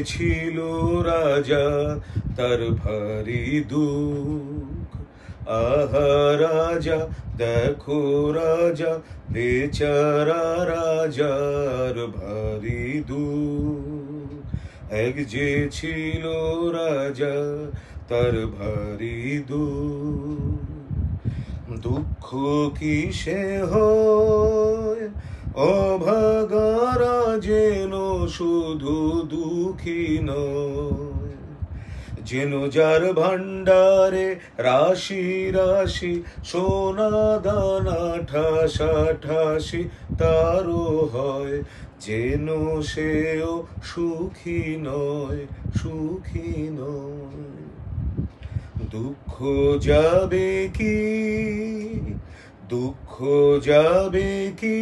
ছিল রাজা তার ভারী দুঃখ। আহা রাজা দেখো রাজা, বেচারা রাজার ভারী দুঃখ। এক যে ছিল রাজা তার ভারী দুঃখ। দুঃখ কিসে হয় অভাগারা যেন শুধু দুঃখী নয়, যেন যার ভাণ্ডারে রাশি রাশি সোনা দানা ঠাসাঠাসি তারও হয়, যেন সেও সুখী নয়, সুখী নয়। দুঃখ যাবে কি, দুঃখ যাবে কি,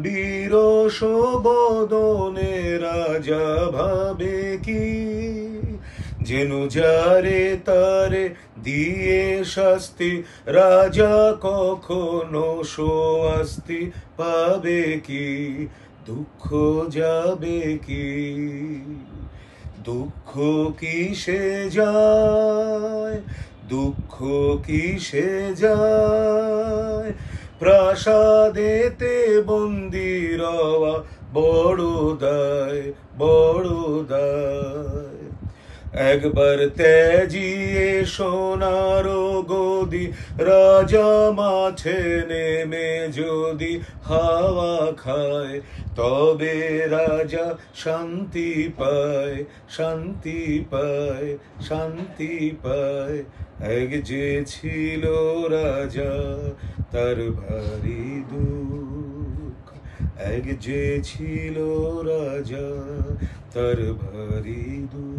বিরস বদনে রাজা ভাবে কি, যেন যারে তারে দিয়ে শাস্তি রাজা কখনো স্বস্তি পাবে কি। দুঃখ যাবে কি, দুঃখ কিসে যায়, দুঃখ কিসে যায়, প্রাসাদেতে বন্দি রওয়া বড় দায়, বড় দায়। একবার ত্যাজিয়ে সোনার গদি রাজা মাঠে নেমে যদি হাওয়া খায়, তবে রাজা শান্তি পায়, শান্তি পায়, শান্তি পায়। এক যে ছিল রাজা তার ভারী দুঃখ, এক যে ছিল রাজা তার ভারী দুঃখ।